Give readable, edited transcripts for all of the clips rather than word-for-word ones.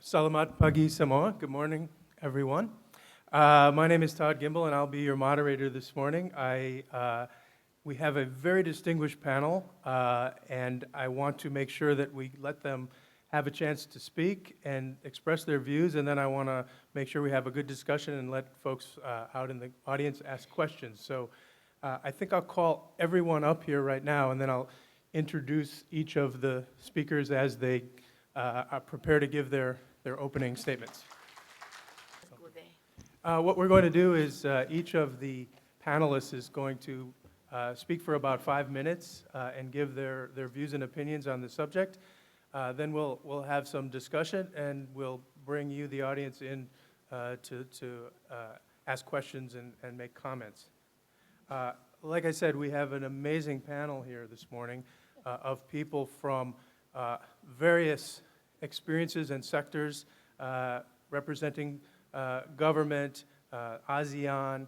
Salamat pagi semua. Good morning, everyone. My name is Todd Gimbel, and I'll be your moderator this morning. We have a very distinguished panel, and I want to make sure that we let them have a chance to speak and express their views, and then I want to make sure we have a good discussion and let folks out in the audience ask questions. So I think I'll call everyone up here right now, and then I'll introduce each of the speakers as they prepare to give their opening statements. What we're going to do is each of the panelists is going to speak for about 5 minutes and give their views and opinions on the subject. Then we'll have some discussion, and we'll bring you, the audience, in to ask questions and make comments. Like I said, we have an amazing panel here this morning of people from various experiences and sectors representing government, ASEAN,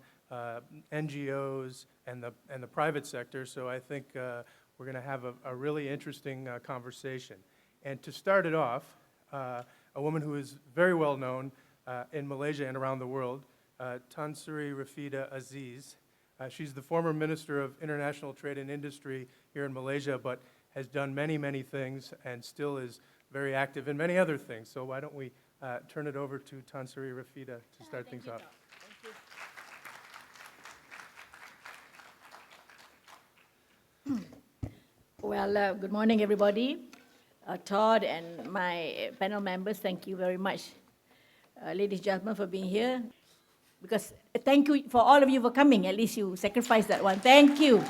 NGOs, and the private sector. So I think we're going to have a really interesting conversation. And to start it off, a woman who is very well known in Malaysia and around the world, Sri Rafidah Aziz. She's the former Minister of International Trade and Industry here in Malaysia, but has done many, many things and still is very active in many other things. So why don't we turn it over to Sri Rafidah to start things off. Thank you. Well, good morning, everybody. Todd and my panel members, thank you very much, ladies and gentlemen, for being here. Because thank you for all of you for coming. At least you sacrificed that one. Thank you.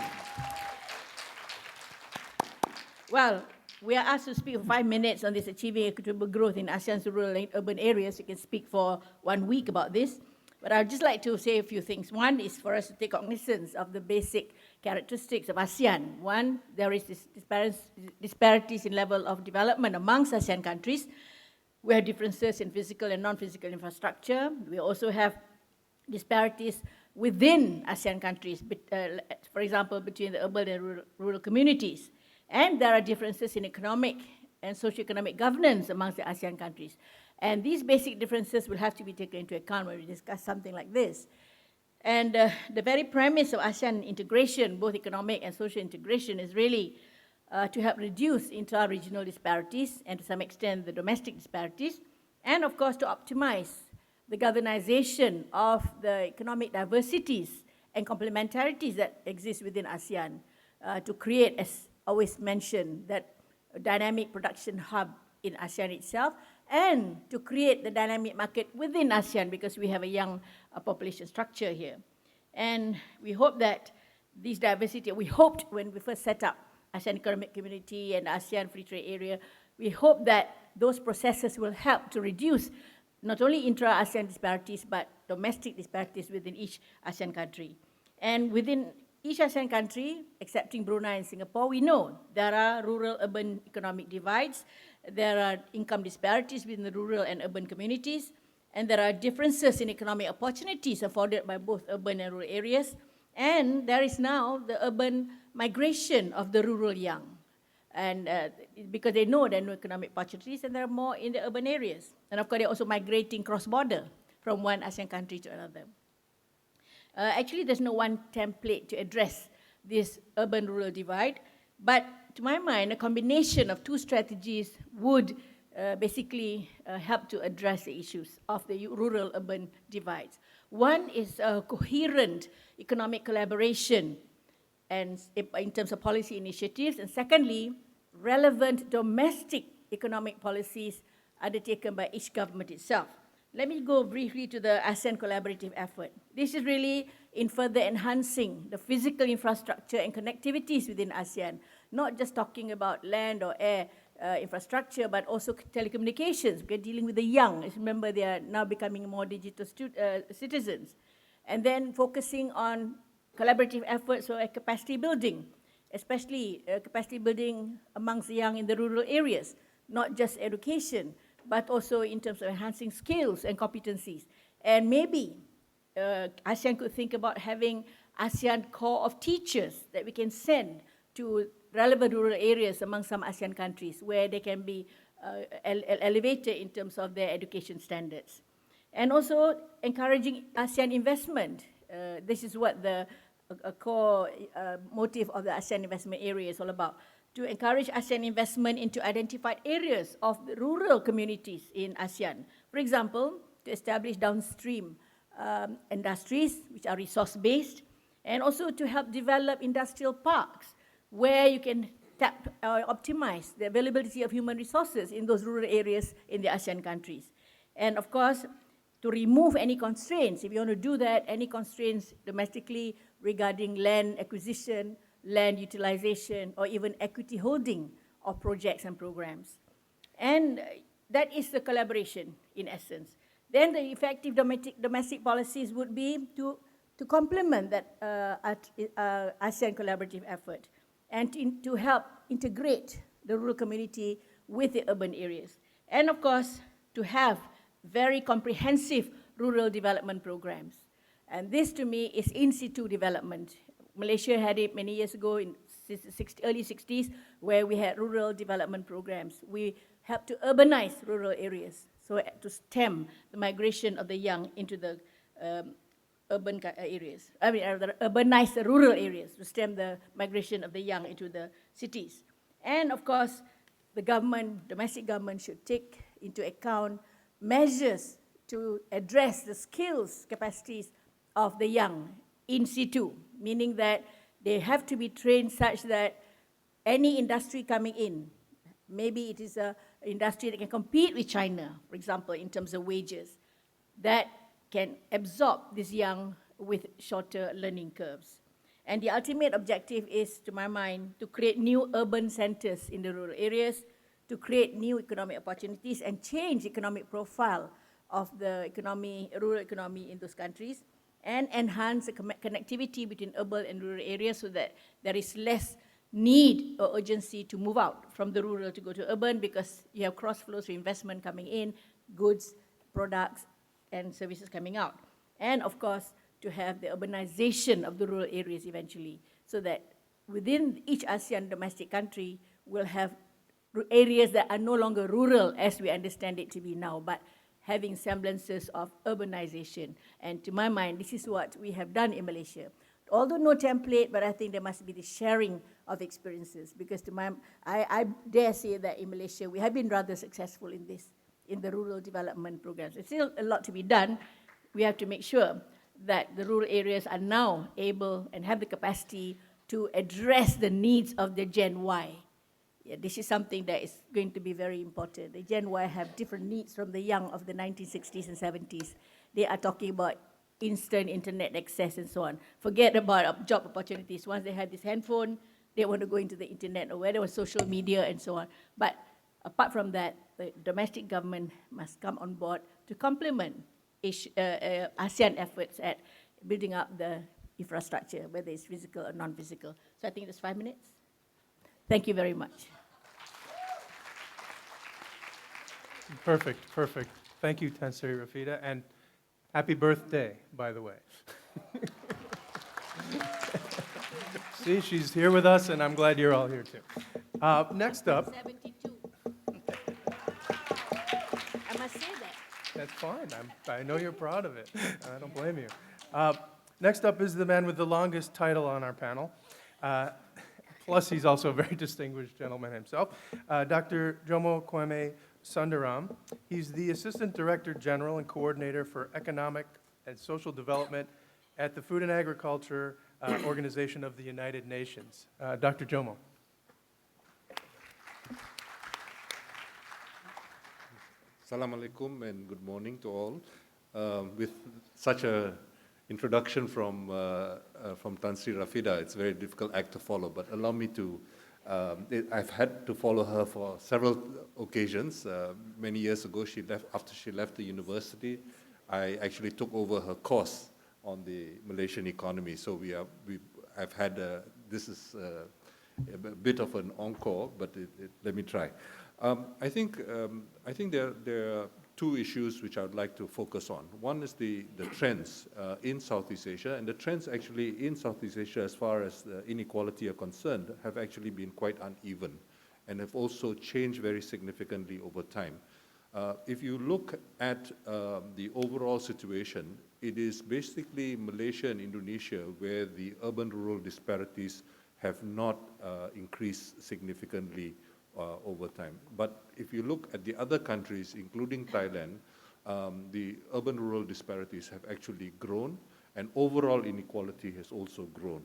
Well, we are asked to speak for 5 minutes on this achieving equitable growth in ASEAN's rural and urban areas. You can speak for 1 week about this. But I'd just like to say a few things. One is for us to take cognizance of the basic characteristics of ASEAN. One, there is this disparities in level of development amongst ASEAN countries. We have differences in physical and non-physical infrastructure. We also have disparities within ASEAN countries, for example, between the urban and rural communities. And there are differences in economic and socio-economic governance amongst the ASEAN countries. And these basic differences will have to be taken into account when we discuss something like this. And the very premise of ASEAN integration, both economic and social integration, is really to help reduce intra-regional disparities and to some extent the domestic disparities, and of course to optimize the governization of the economic diversities and complementarities that exist within ASEAN to create, as always mentioned, that dynamic production hub in ASEAN itself, and to create the dynamic market within ASEAN because we have a young population structure here. And we hope that this diversity, we hoped when we first set up ASEAN Economic Community and ASEAN Free Trade Area, we hope that those processes will help to reduce not only intra-ASEAN disparities, but domestic disparities within each ASEAN country. And within each ASEAN country, excepting Brunei and Singapore, we know there are rural-urban economic divides, there are income disparities within the rural and urban communities, and there are differences in economic opportunities afforded by both urban and rural areas, and there is now the urban migration of the rural young. And because they know there are no economic opportunities and there are more in the urban areas. And of course, they're also migrating cross-border from one ASEAN country to another. Actually, there's no one template to address this urban-rural divide, but to my mind, a combination of two strategies would basically help to address the issues of the rural-urban divides. One is a coherent economic collaboration and in terms of policy initiatives, and secondly, relevant domestic economic policies undertaken by each government itself. Let me go briefly to the ASEAN collaborative effort. This is really in further enhancing the physical infrastructure and connectivities within ASEAN, not just talking about land or air infrastructure, but also telecommunications. We're dealing with the young. As remember, they are now becoming more digital citizens. And then focusing on collaborative efforts for capacity building, especially capacity building amongst the young in the rural areas, not just education, but also in terms of enhancing skills and competencies. And maybe ASEAN could think about having ASEAN Corps of Teachers that we can send to relevant rural areas among some ASEAN countries where they can be elevated in terms of their education standards. And also encouraging ASEAN investment. This is what the core motive of the ASEAN investment area is all about, to encourage ASEAN investment into identified areas of the rural communities in ASEAN. For example, to establish downstream industries which are resource-based, and also to help develop industrial parks where you can tap or optimize the availability of human resources in those rural areas in the ASEAN countries. And of course, to remove any constraints, if you want to do that, any constraints domestically regarding land acquisition, land utilization, or even equity holding of projects and programs. And that is the collaboration in essence. Then the effective domestic policies would be to complement that ASEAN collaborative effort and to help integrate the rural community with the urban areas. And of course, to have very comprehensive rural development programs. And this to me is in situ development. Malaysia had it many years ago in early 60s, where we had rural development programs. We helped to urbanize rural areas, so to stem the migration of the young into the urban areas. Urbanize the rural areas to stem the migration of the young into the cities. And of course, the government, domestic government, should take into account measures to address the skills, capacities of the young in situ, meaning that they have to be trained such that any industry coming in, maybe it is an industry that can compete with China, for example, in terms of wages, that can absorb this young with shorter learning curves. And the ultimate objective is, to my mind, to create new urban centers in the rural areas, to create new economic opportunities and change economic profile of the economy, rural economy in those countries, and enhance the connectivity between urban and rural areas so that there is less need or urgency to move out from the rural to go to urban, because you have cross flows of investment coming in, goods, products, and services coming out. And of course, to have the urbanization of the rural areas eventually, so that within each ASEAN domestic country will have areas that are no longer rural as we understand it to be now, but having semblances of urbanization. And to my mind, this is what we have done in Malaysia. Although no template, but I think there must be the sharing of experiences, because to I dare say that in Malaysia, we have been rather successful in this, in the rural development programs. There's still a lot to be done. We have to make sure that the rural areas are now able and have the capacity to address the needs of the Gen Y. Yeah, this is something that is going to be very important. The Gen Y have different needs from the young of the 1960s and 70s. They are talking about instant internet access and so on. Forget about job opportunities. Once they have this handphone, they want to go into the internet or where there was social media and so on. But apart from that, the domestic government must come on board to complement ASEAN efforts at building up the infrastructure, whether it's physical or non-physical. So I think that's 5 minutes. Thank you very much. Perfect, perfect. Thank you, Sri Rafidah, and happy birthday, by the way. See, she's here with us, and I'm glad you're all here too. Next up. 72. I must say that. That's fine. I know you're proud of it. I don't blame you. Next up is the man with the longest title on our panel. Plus, he's also a very distinguished gentleman himself. Dr. Jomo Kwame Sundaram. He's the Assistant Director General and Coordinator for Economic and Social Development at the Food and Agriculture Organization of the United Nations. Dr. Jomo. Assalamu alaikum and good morning to all. With such a introduction from Sri Rafidah, it's a very difficult act to follow, but allow me to, I've had to follow her for several occasions. Many years ago, after she left the university, I actually took over her course on the Malaysian economy. So I've had, this is a bit of an encore, but let me try. I think there are two issues which I would like to focus on. One is the trends in Southeast Asia, and the trends actually in Southeast Asia as far as the inequality are concerned have actually been quite uneven. and have also changed very significantly over time. If you look at the overall situation, it is basically Malaysia and Indonesia where the urban-rural disparities have not increased significantly over time. But if you look at the other countries, including Thailand, the urban-rural disparities have actually grown, and overall inequality has also grown.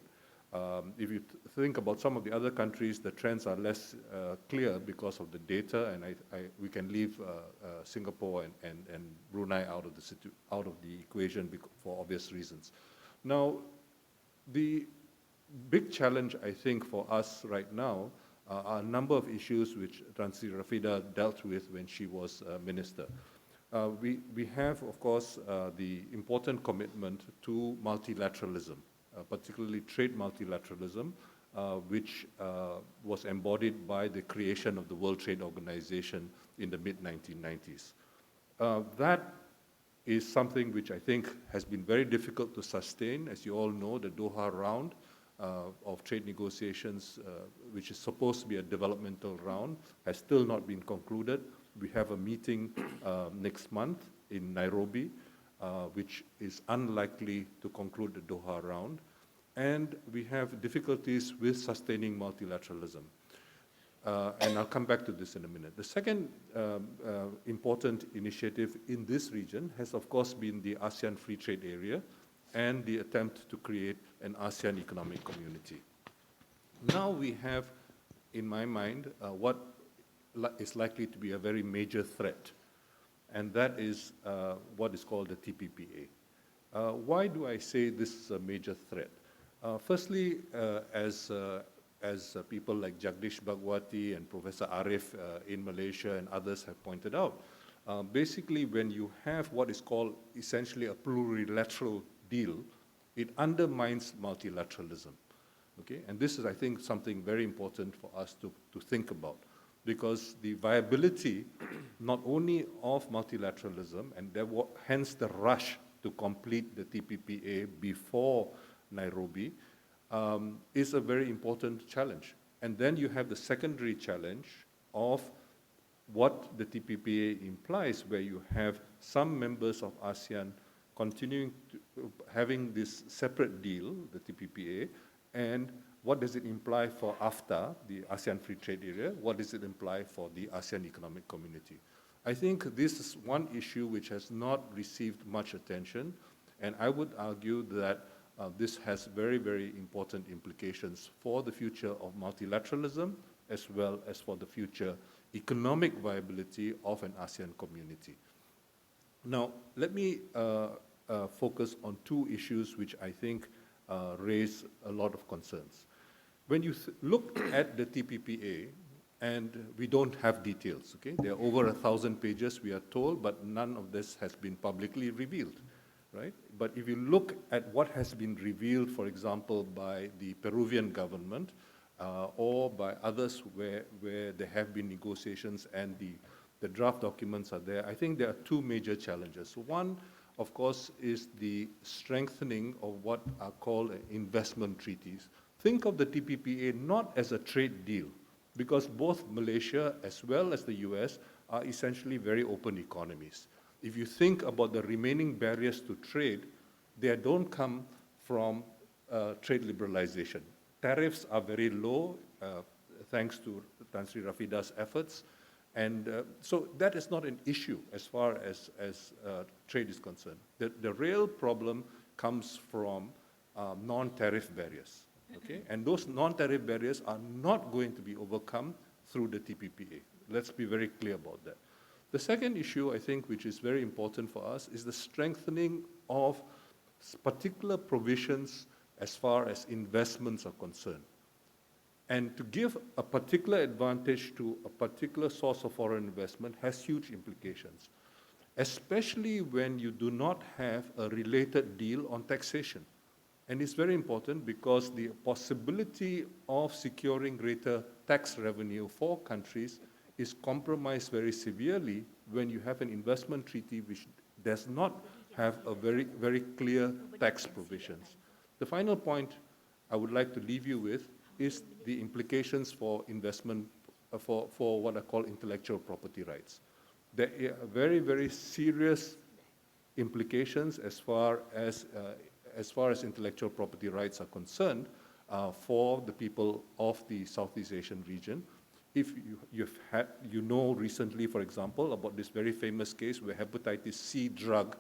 If you think about some of the other countries, the trends are less clear because of the data, and we can leave Singapore and Brunei out of the equation for obvious reasons. Now, the big challenge, I think, for us right now are a number of issues which Tan Sri Rafidah dealt with when she was minister. We have, of course, the important commitment to multilateralism, particularly trade multilateralism, which was embodied by the creation of the World Trade Organization in the mid-1990s. That is something which I think has been very difficult to sustain. As you all know, the Doha round of trade negotiations, which is supposed to be a developmental round, has still not been concluded. We have a meeting next month in Nairobi, which is unlikely to conclude the Doha round. And we have difficulties with sustaining multilateralism. And I'll come back to this in a minute. The second important initiative in this region has, of course, been the ASEAN Free Trade Area and the attempt to create an ASEAN Economic Community. Now we have, in my mind, what is likely to be a very major threat, and that is what is called the TPPA. Why do I say this is a major threat? Firstly, as people like Jagdish Bhagwati and Professor Arif in Malaysia and others have pointed out, basically when you have what is called essentially a plurilateral deal, it undermines multilateralism. Okay? And this is, I think, something very important for us to think about, because the viability not only of multilateralism, and hence the rush to complete the TPPA before Nairobi, is a very important challenge. And then you have the secondary challenge of what the TPPA implies, where you have some members of ASEAN continuing to having this separate deal, the TPPA, and what does it imply for AFTA, the ASEAN Free Trade Area? What does it imply for the ASEAN Economic Community? I think this is one issue which has not received much attention, and I would argue that this has very, very important implications for the future of multilateralism, as well as for the future economic viability of an ASEAN community. Now, let me focus on two issues which I think raise a lot of concerns. When you look at the TPPA, and we don't have details, okay? There are over 1,000 pages, we are told, but none of this has been publicly revealed, right? But if you look at what has been revealed, for example, by the Peruvian government or by others where there have been negotiations and the draft documents are there, I think there are two major challenges. So one, of course, is the strengthening of what are called investment treaties. Think of the TPPA not as a trade deal, because both Malaysia as well as the US are essentially very open economies. If you think about the remaining barriers to trade, they don't come from trade liberalization. Tariffs are very low, thanks to Tan Sri Rafidah's efforts, and so that is not an issue as far as trade is concerned. The real problem comes from non-tariff barriers. Okay? And those non-tariff barriers are not going to be overcome through the TPPA. Let's be very clear about that. The second issue, I think, which is very important for us, is the strengthening of particular provisions as far as investments are concerned. And to give a particular advantage to a particular source of foreign investment has huge implications, especially when you do not have a related deal on taxation. And it's very important because the possibility of securing greater tax revenue for countries is compromised very severely when you have an investment treaty which does not have a very, very clear tax provisions. The final point I would like to leave you with is the implications for investment for what I call intellectual property rights. There are very, very serious implications as far as intellectual property rights are concerned for the people of the Southeast Asian region. If you know recently, for example, about this very famous case where hepatitis C drug,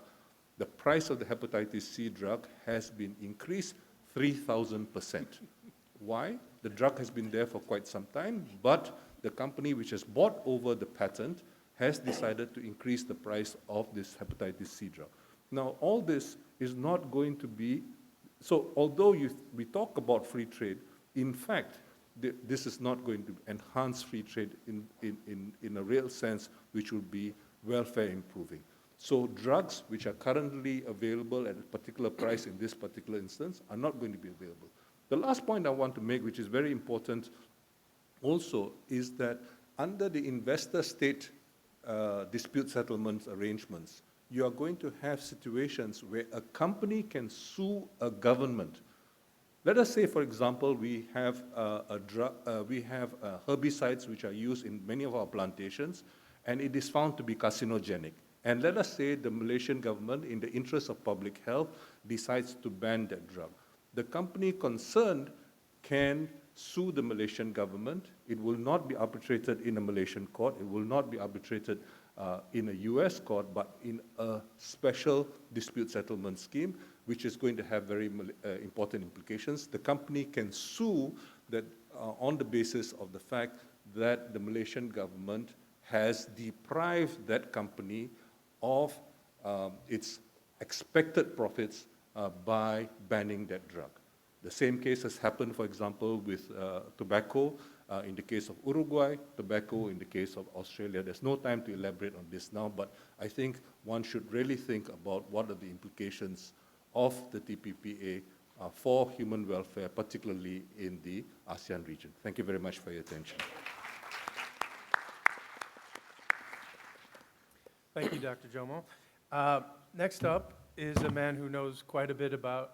the price of the hepatitis C drug has been increased 3,000%. Why? The drug has been there for quite some time, but the company which has bought over the patent has decided to increase the price of this hepatitis C drug. Now, all this is not going to be, so although we talk about free trade, in fact, this is not going to enhance free trade in a real sense, which would be welfare improving. So drugs which are currently available at a particular price in this particular instance are not going to be available. The last point I want to make, which is very important also, is that under the investor-state dispute settlements arrangements, you are going to have situations where a company can sue a government. Let us say, for example, we have herbicides which are used in many of our plantations, and it is found to be carcinogenic. And let us say the Malaysian government, in the interest of public health, decides to ban that drug. The company concerned can sue the Malaysian government. It will not be arbitrated in a Malaysian court. It will not be arbitrated in a US court, but in a special dispute settlement scheme, which is going to have very important implications. The company can sue that on the basis of the fact that the Malaysian government has deprived that company of its expected profits by banning that drug. The same case has happened, for example, with tobacco in the case of Uruguay, tobacco in the case of Australia. There's no time to elaborate on this now, but I think one should really think about what are the implications of the TPPA for human welfare, particularly in the ASEAN region. Thank you very much for your attention. Thank you, Dr. Jomo. Next up is a man who knows quite a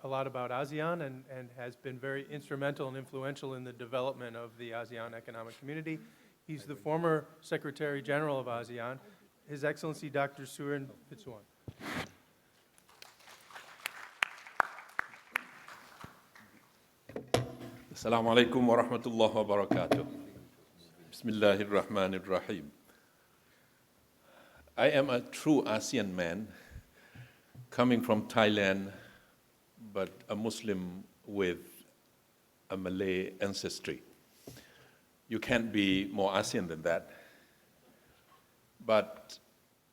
lot about ASEAN and has been very instrumental and influential in the development of the ASEAN Economic Community. He's the former Secretary General of ASEAN, His Excellency Dr. Surin Pitsuwan. Assalamu alaikum wa rahmatullahi wa barakatuh. Bismillahir Rahmanir Rahim. I am a true ASEAN man, coming from Thailand, but a Muslim with a Malay ancestry. You can't be more ASEAN than that. But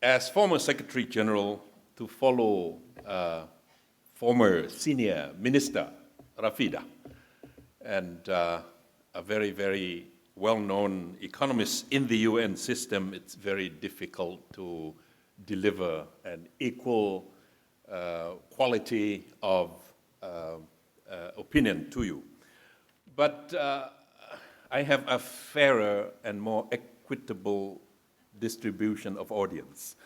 as former Secretary General, to follow former senior minister, Rafidah, and a very, very well-known economist in the UN system, it's very difficult to deliver an equal quality of opinion to you. But I have a fairer and more equitable distribution of audience.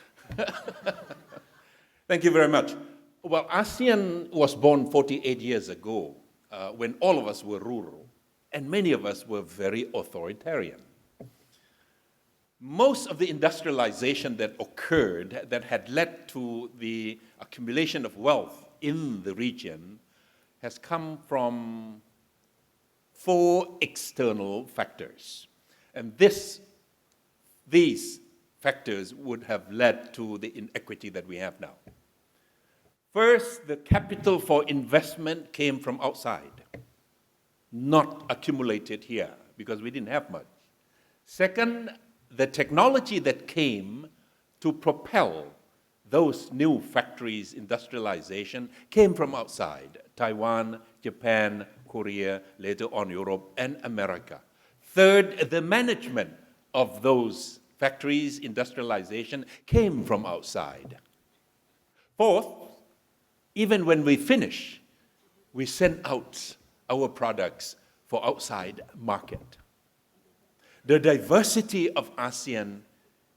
Thank you very much. Well, ASEAN was born 48 years ago when all of us were rural and many of us were very authoritarian. Most of the industrialization that occurred that had led to the accumulation of wealth in the region has come from 4 external factors. And these factors would have led to the inequity that we have now. First, the capital for investment came from outside, not accumulated here because we didn't have much. Second, the technology that came to propel those new factories' industrialization came from outside, Taiwan, Japan, Korea, later on Europe, and America. Third, the management of those factories' industrialization came from outside. Fourth, even when we finish, we send out our products for outside market. The diversity of ASEAN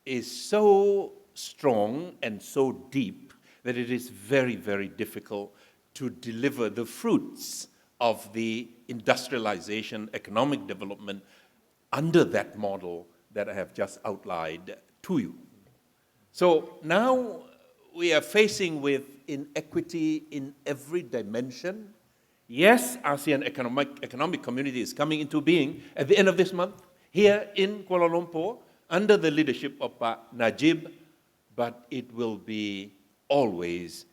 is so strong and so deep that it is very, very difficult to deliver the fruits of the industrialization, economic development under that model that I have just outlined to you. So now we are facing with inequity in every dimension. Yes, ASEAN Economic Community is coming into being at the end of this month here in Kuala Lumpur under the leadership of Pak Najib, but it will be always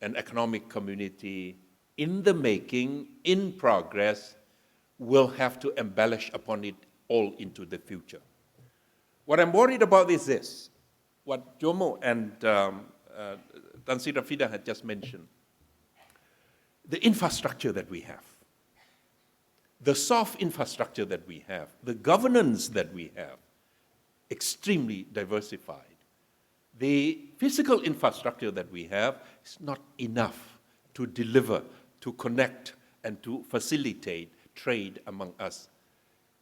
an economic community in the making, in progress. We'll have to embellish upon it all into the future. What I'm worried about is this, what Jomo and Sri Rafidah had just mentioned. The infrastructure that we have, the soft infrastructure that we have, the governance that we have, extremely diversified. The physical infrastructure that we have is not enough to deliver, to connect, and to facilitate trade among us.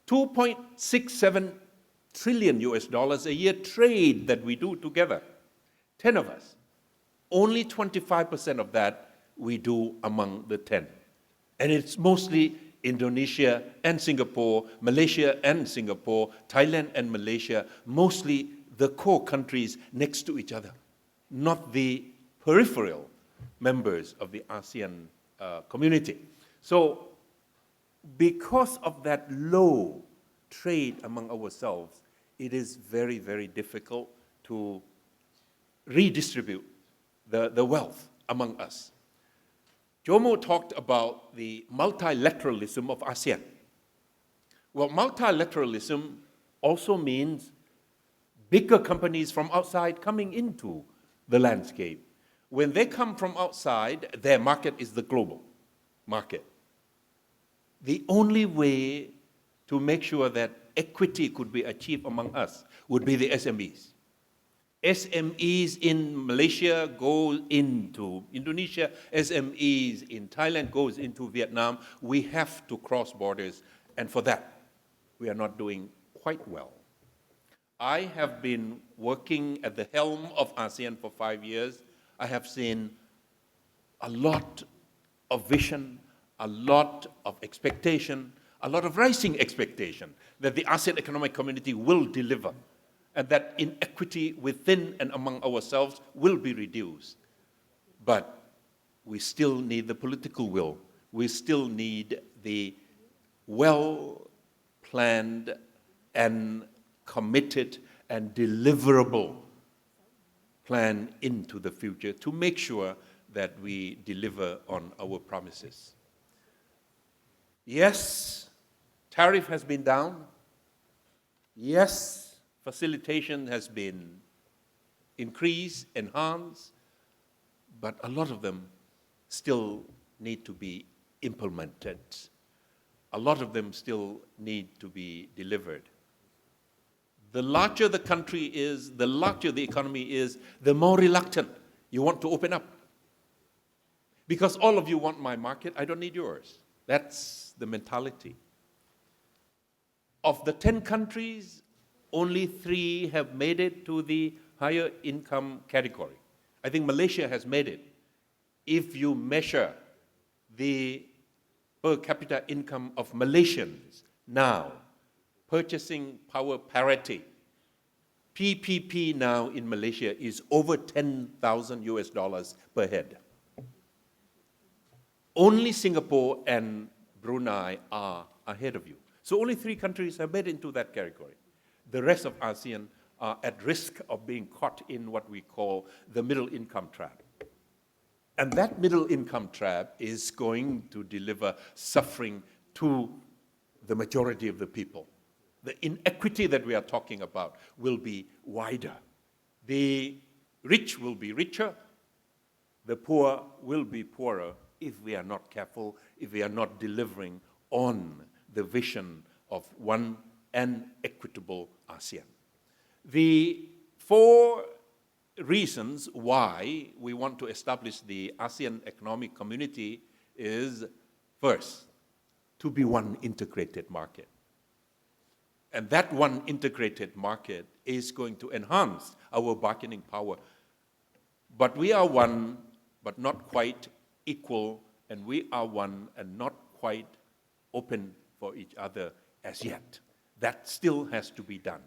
2.67 trillion US dollars a year trade that we do together, 10 of us. Only 25% of that we do among the 10. And it's mostly Indonesia and Singapore, Malaysia and Singapore, Thailand and Malaysia, mostly the core countries next to each other, not the peripheral members of the ASEAN community. So because of that low trade among ourselves, it is very, very difficult to redistribute the wealth among us. Jomo talked about the multilateralism of ASEAN. Well, multilateralism also means bigger companies from outside coming into the landscape. When they come from outside, their market is the global market. The only way to make sure that equity could be achieved among us would be the SMEs. SMEs in Malaysia go into Indonesia, SMEs in Thailand goes into Vietnam. We have to cross borders, and for that, we are not doing quite well. I have been working at the helm of ASEAN for 5 years. I have seen a lot of vision, a lot of expectation, a lot of rising expectation that the ASEAN Economic Community will deliver, and that inequity within and among ourselves will be reduced. But we still need the political will. We still need the well-planned and committed and deliverable plan into the future to make sure that we deliver on our promises. Yes, tariff has been down. Yes, facilitation has been increased, enhanced, but a lot of them still need to be implemented. A lot of them still need to be delivered. The larger the country is, the larger the economy is, the more reluctant you want to open up. Because all of you want my market, I don't need yours. That's the mentality. Of the 10 countries, only 3 have made it to the higher income category. I think Malaysia has made it. If you measure the per capita income of Malaysians now, purchasing power parity, PPP now in Malaysia is over 10,000 US dollars per head. Only Singapore and Brunei are ahead of you. So only 3 countries have made it into that category. The rest of ASEAN are at risk of being caught in what we call the middle income trap. And that middle income trap is going to deliver suffering to the majority of the people. The inequity that we are talking about will be wider. The rich will be richer. The poor will be poorer if we are not careful, if we are not delivering on the vision of one and equitable ASEAN. The 4 reasons why we want to establish the ASEAN Economic Community is, first, to be one integrated market. And that one integrated market is going to enhance our bargaining power. But we are one, but not quite equal, and we are one and not quite open for each other as yet. That still has to be done.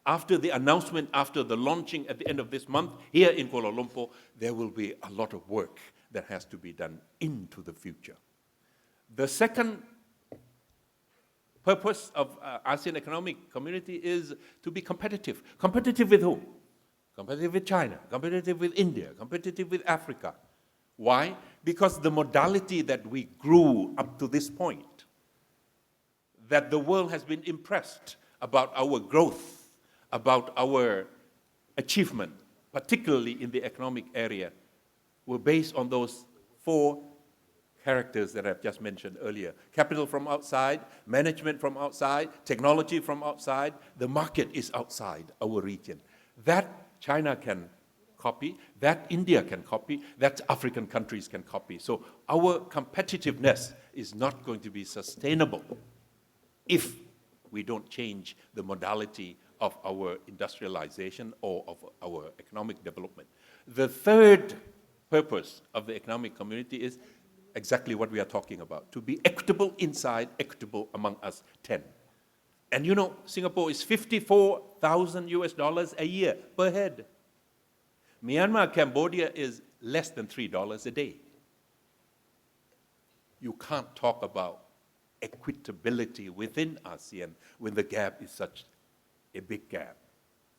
After the announcement, after the launching at the end of this month, here in Kuala Lumpur, there will be a lot of work that has to be done into the future. The second purpose of ASEAN Economic Community is to be competitive. Competitive with whom? Competitive with China, competitive with India, competitive with Africa. Why? Because the modality that we grew up to this point, that the world has been impressed about our growth, about our achievement, particularly in the economic area, were based on those four characters that I've just mentioned earlier. Capital from outside, management from outside, technology from outside, the market is outside our region. That China can copy, that India can copy, that African countries can copy. So our competitiveness is not going to be sustainable if we don't change the modality of our industrialization or of our economic development. The third purpose of the economic community is exactly what we are talking about, to be equitable inside, equitable among us 10. And you know, Singapore is $54,000 a year per head. Myanmar, Cambodia is less than $3 a day. You can't talk about equitability within ASEAN when the gap is such a big gap.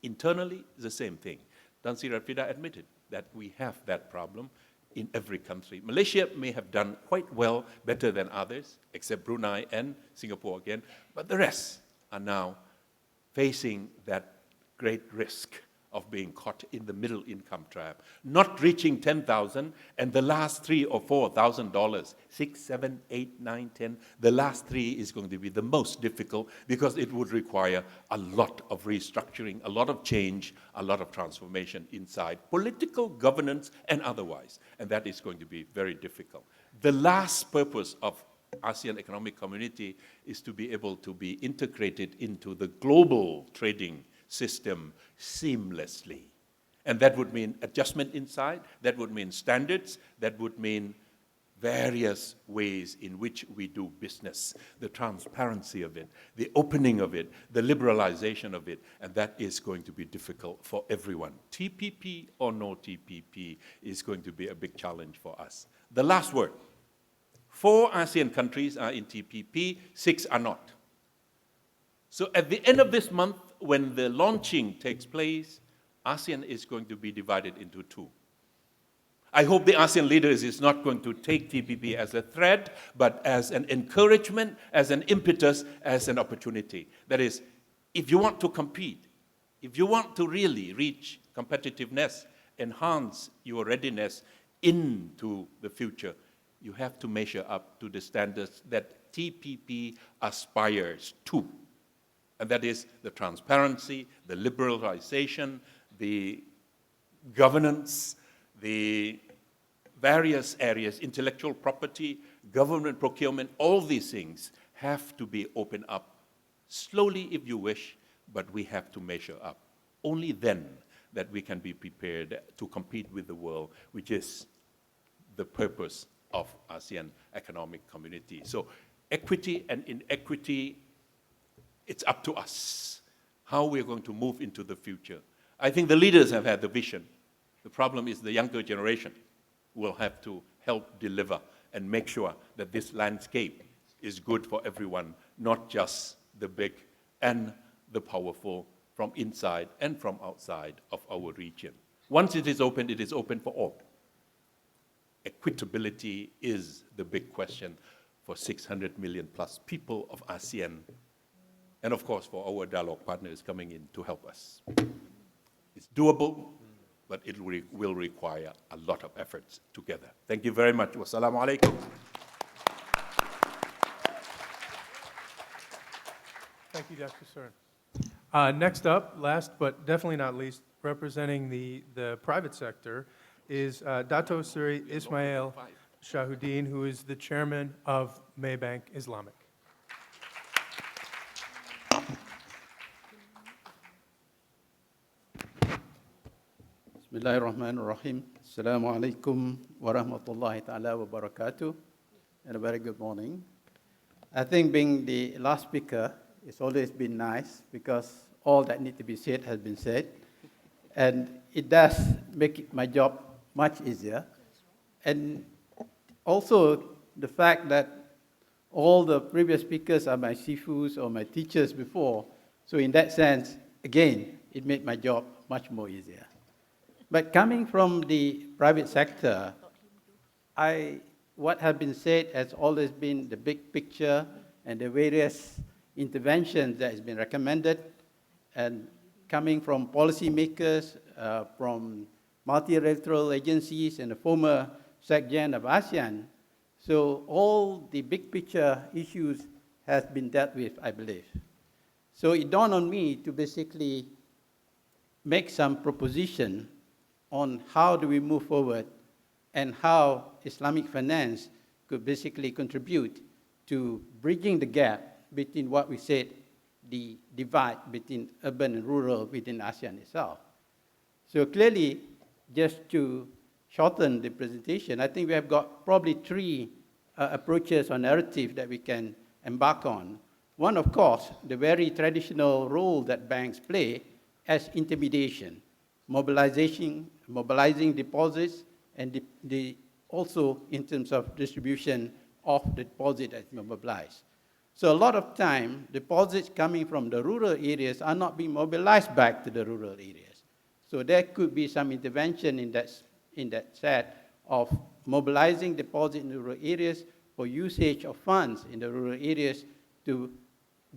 Internally, it's the same thing. Sri Rafidah admitted that we have that problem in every country. Malaysia may have done quite well, better than others, except Brunei and Singapore again, but the rest are now facing that great risk of being caught in the middle income trap, not reaching 10,000, and the last $3,000 or $4,000, 6, 7, 8, 9, 10, the last three is going to be the most difficult because it would require a lot of restructuring, a lot of change, a lot of transformation inside political governance and otherwise, and that is going to be very difficult. The last purpose of ASEAN Economic Community is to be able to be integrated into the global trading system seamlessly. And that would mean adjustment inside, that would mean standards, that would mean various ways in which we do business, the transparency of it, the opening of it, the liberalization of it, and that is going to be difficult for everyone. TPP or no TPP is going to be a big challenge for us. The last word, 4 ASEAN countries are in TPP, 6 are not. So at the end of this month, when the launching takes place, ASEAN is going to be divided into 2. I hope the ASEAN leaders is not going to take TPP as a threat, but as an encouragement, as an impetus, as an opportunity. That is, if you want to compete, if you want to really reach competitiveness, enhance your readiness into the future, you have to measure up to the standards that TPP aspires to. And that is the transparency, the liberalization, the governance, the various areas, intellectual property, government procurement, all these things have to be opened up slowly if you wish, but we have to measure up. Only then that we can be prepared to compete with the world, which is the purpose of ASEAN Economic Community. So equity and inequity, it's up to us how we're going to move into the future. I think the leaders have had the vision. The problem is the younger generation will have to help deliver and make sure that this landscape is good for everyone, not just the big and the powerful from inside and from outside of our region. Once it is open for all. Equitability is the big question for 600 million plus people of ASEAN, and of course for our dialogue partners coming in to help us. It's doable, but it will require a lot of efforts together. Thank you very much. Wassalamu alaikum. Thank you, Dr. Surin. Next up, last but definitely not least, representing the private sector, is Dato Seri Ismail Shahudin, who is the chairman of Maybank Islamic. Bismillahirrahmanirrahim. Assalamu alaikum wa rahmatullahi ta'ala wa barakatuh. And a very good morning. I think being the last speaker It's always been nice because all that need to be said has been said. And it does make my job much easier. And also the fact that all the previous speakers are my sifus or my teachers before. So in that sense, again, it made my job much more easier. But coming from the private sector, what has been said has always been the big picture and the various interventions that has been recommended. And coming from policymakers, from multilateral agencies and the former SecGen of ASEAN. So all the big picture issues has been dealt with, I believe. So it dawned on me to basically make some proposition on how do we move forward and how Islamic finance could basically contribute to bridging the gap between what we said, the divide between urban and rural within ASEAN itself. So clearly, just to shorten the presentation, I think we have got probably three approaches or narrative that we can embark on. One, of course, the very traditional role that banks play as intermediation, mobilizing deposits, and also in terms of distribution of the deposit that's mobilized. So a lot of time, deposits coming from the rural areas are not being mobilized back to the rural areas. So there could be some intervention in that set of mobilizing deposits in the rural areas for usage of funds in the rural areas to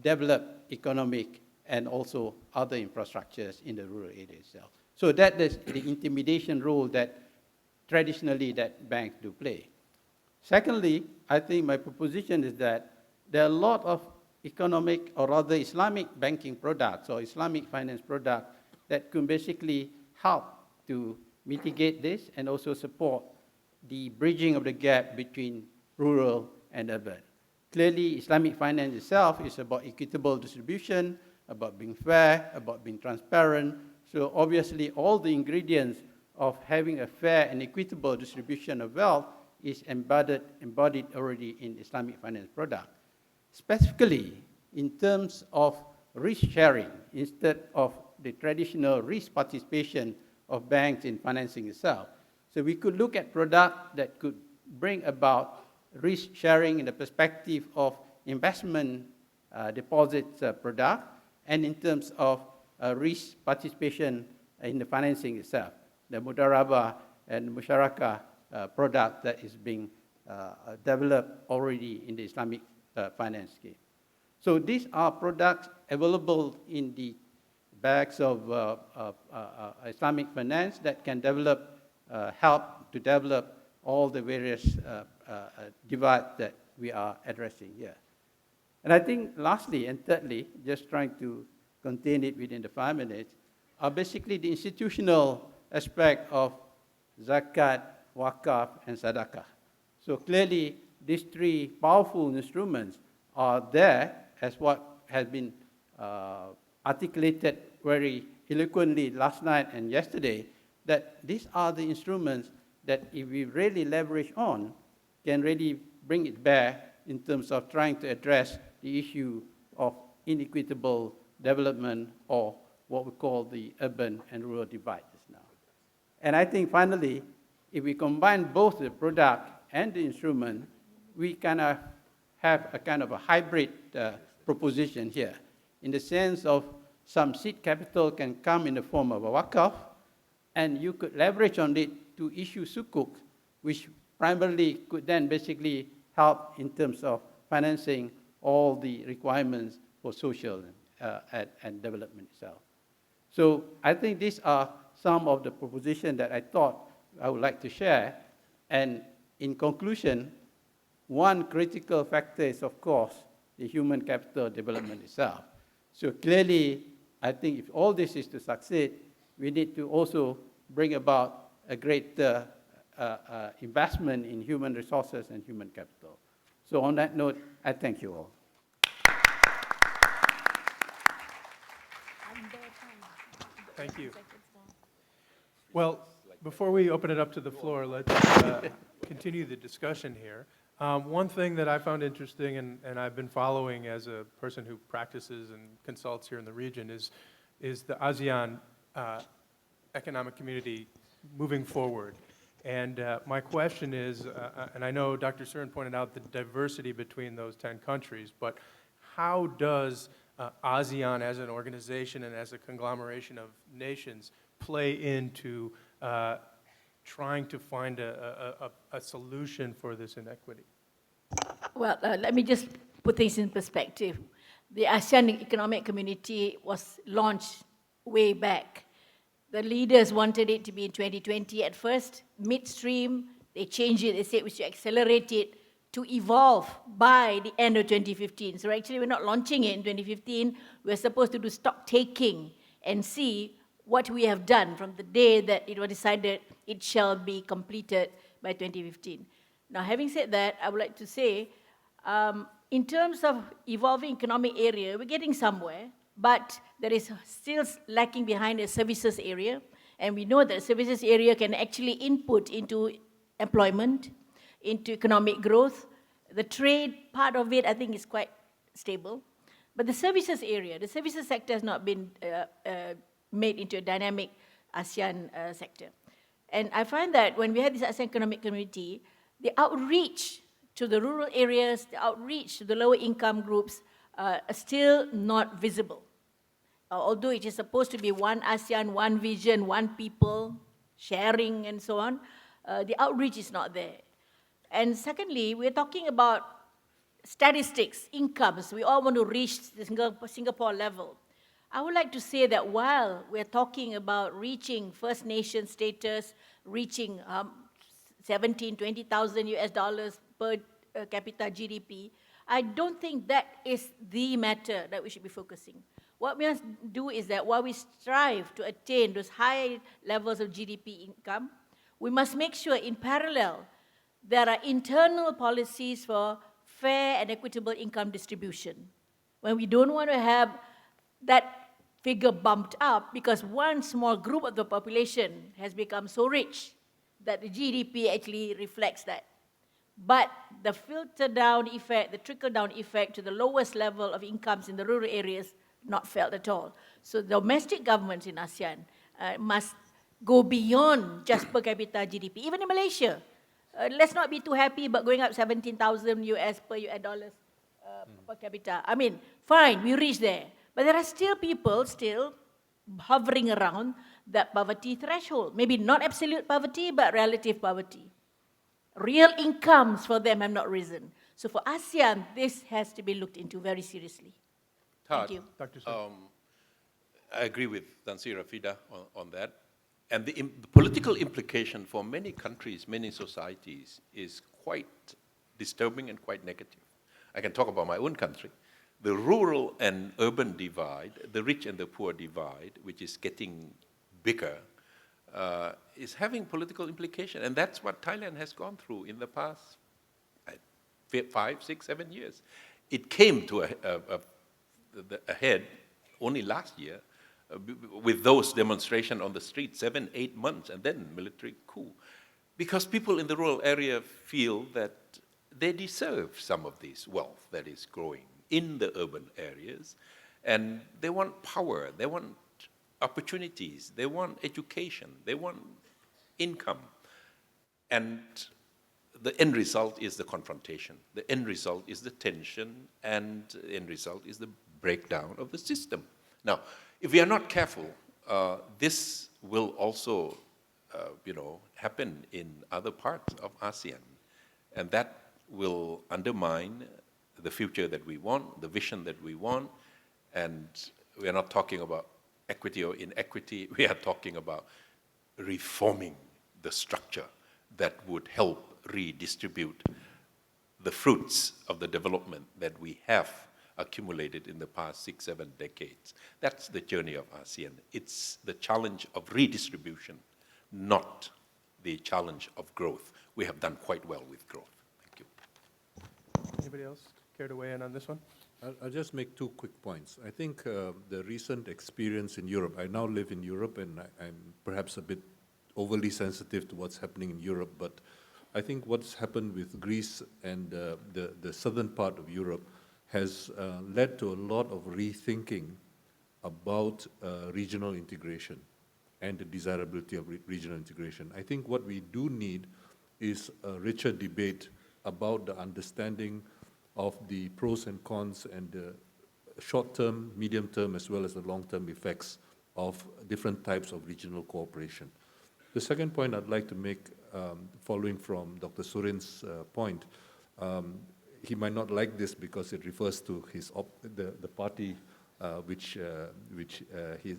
develop economic and also other infrastructures in the rural area itself. So that is the intermediation role that traditionally that banks do play. Secondly, I think my proposition is that there are a lot of economic or rather Islamic banking products or Islamic finance products that can basically help to mitigate this and also support the bridging of the gap between rural and urban. Clearly, Islamic finance itself is about equitable distribution, about being fair, about being transparent. So obviously, all the ingredients of having a fair and equitable distribution of wealth is embodied already in Islamic finance product. Specifically, in terms of risk sharing, instead of the traditional risk participation of banks in financing itself. So we could look at products that could bring about risk sharing in the perspective of investment deposits product and in terms of risk participation in the financing itself, the mudarabah and musyarakah product that is being developed already in the Islamic finance scheme. So these are products available in the bags of Islamic finance that can develop, help to develop all the various divides that we are addressing here. And I think lastly and thirdly, just trying to contain it within the 5 minutes, are basically the institutional aspect of zakat, wakaf, and sadaqah. So clearly, these three powerful instruments are there as what has been articulated very eloquently last night and yesterday, that these are the instruments that if we really leverage on, can really bring it back in terms of trying to address the issue of inequitable development or what we call the urban and rural divide just now. And I think finally, if we combine both the product and the instrument, we kind of have a kind of a hybrid proposition here, in the sense of some seed capital can come in the form of a wakaf, and you could leverage on it to issue sukuk, which primarily could then basically help in terms of financing all the requirements for social and development itself. So I think these are some of the propositions that I thought I would like to share. And in conclusion, one critical factor is, of course, the human capital development itself. So clearly, I think if all this is to succeed, we need to also bring about a great investment in human resources and human capital. So on that note, I thank you all. Thank you. Well, before we open it up to the floor, let's continue the discussion here. One thing that I found interesting, and I've been following as a person who practices and consults here in the region, is the ASEAN economic community moving forward. And my question is, and I know Dr. Surin pointed out the diversity between those 10 countries, but how does ASEAN as an organization and as a conglomeration of nations play into trying to find a solution for this inequity? Well, let me just put things in perspective. The ASEAN Economic Community was launched way back. The leaders wanted it to be in 2020 at first. Midstream, they changed it. They said we should accelerate it to evolve by the end of 2015. So actually, we're not launching it in 2015. We're supposed to do stock taking and see what we have done from the day that it was decided it shall be completed by 2015. Now, having said that, I would like to say, in terms of evolving economic area, we're getting somewhere, but there is still lacking behind the services area, and we know that the services area can actually input into employment, into economic growth. The trade part of it, I think, is quite stable, but the services area, the services sector has not been made into a dynamic ASEAN sector. And I find that when we had this ASEAN Economic Community, the outreach to the rural areas, the outreach to the lower income groups are still not visible. Although it is supposed to be one ASEAN, one vision, one people, sharing and so on, the outreach is not there. And secondly, we're talking about statistics, incomes. We all want to reach the Singapore level. I would like to say that while we're talking about reaching First Nation status, reaching 17, 20,000 US dollars per capita GDP, I don't think that is the matter that we should be focusing. What we must do is that while we strive to attain those high levels of GDP income, we must make sure in parallel there are internal policies for fair and equitable income distribution. When we don't want to have that figure bumped up because one small group of the population has become so rich that the GDP actually reflects that. But the filter down effect, the trickle down effect to the lowest level of incomes in the rural areas, not felt at all. So domestic governments in ASEAN must go beyond just per capita GDP. Even in Malaysia, let's not be too happy about going up 17,000 US per US dollars per capita. I mean, fine, we reach there. But there are still people still hovering around that poverty threshold. Maybe not absolute poverty, but relative poverty. Real incomes for them have not risen. So for ASEAN, this has to be looked into very seriously. Thank you. Dr. Surin. I agree with Sri Rafidah on that. And the political implication for many countries, many societies, is quite disturbing and quite negative. I can talk about my own country. The rural and urban divide, the rich and the poor divide, which is getting bigger, is having political implication. And that's what Thailand has gone through in the past 5, 6, 7 years. It came to a head only last year with those demonstrations on the street, 7, 8 months, and then military coup. Because people in the rural area feel that they deserve some of this wealth that is growing in the urban areas, and they want power, they want opportunities, they want education, they want income. And the end result is the confrontation. The end result is the tension, and the end result is the breakdown of the system. Now, if we are not careful, this will also, happen in other parts of ASEAN, and that will undermine the future that we want, the vision that we want, and we are not talking about equity or inequity. We are talking about reforming the structure that would help redistribute the fruits of the development that we have accumulated in the past 6, 7 decades. That's the journey of ASEAN. It's the challenge of redistribution, not the challenge of growth. We have done quite well with growth. Thank you. Anybody else care to weigh in on this one? I'll just make 2 quick points. I think the recent experience in Europe, I now live in Europe, and I'm perhaps a bit overly sensitive to what's happening in Europe, but I think what's happened with Greece and the southern part of Europe has led to a lot of rethinking about regional integration and the desirability of regional integration. I think what we do need is a richer debate about the understanding of the pros and cons and the short-term, medium-term, as well as the long-term effects of different types of regional cooperation. The second point I'd like to make, following from Dr. Surin's point, he might not like this because it refers to the party which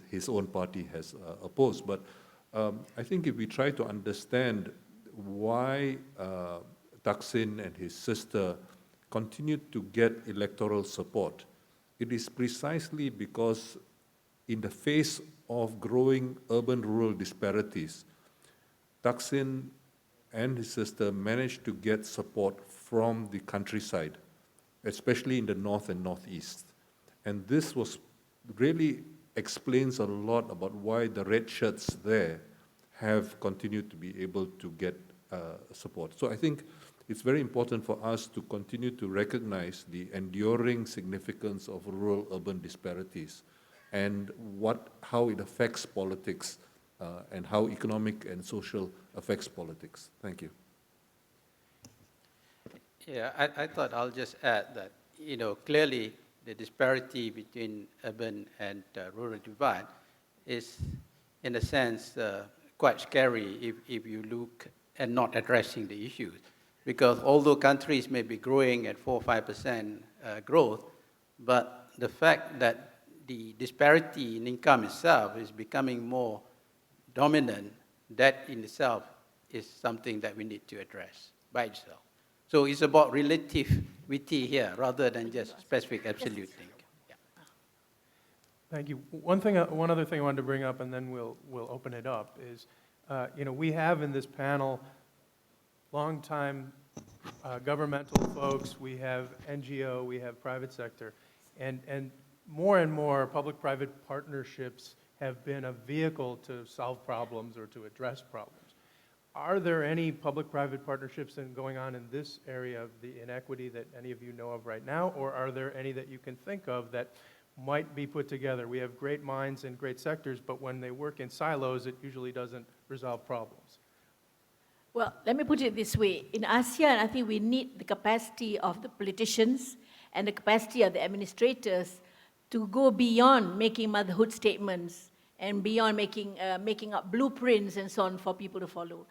his own party has opposed. But I think if we try to understand why Thaksin and his sister continued to get electoral support, it is precisely because in the face of growing urban-rural disparities, Thaksin and his sister managed to get support from the countryside, especially in the north and northeast. And this really explains a lot about why the red shirts there have continued to be able to get support. So I think it's very important for us to continue to recognize the enduring significance of rural-urban disparities and how it affects politics and how economic and social affects politics. Thank you. Yeah, I thought I'll just add that, clearly the disparity between urban and rural divide is, in a sense, quite scary if you look at not addressing the issues. Because although countries may be growing at 4 or 5% growth, but the fact that the disparity in income itself is becoming more dominant, that in itself is something that we need to address by itself. So it's about relativity here rather than just specific absolute thing. Yeah. Thank you. One other thing I wanted to bring up, and then we'll open it up, is we have in this panel long-time governmental folks, we have NGO, we have private sector, and more public-private partnerships have been a vehicle to solve problems or to address problems. Are there any public-private partnerships going on in this area of the inequity that any of you know of right now, or are there any that you can think of that might be put together? We have great minds and great sectors, but when they work in silos, it usually doesn't resolve problems. Well, let me put it this way. In ASEAN, I think we need the capacity of the politicians and the capacity of the administrators to go beyond making motherhood statements and beyond making up blueprints and so on for people to follow.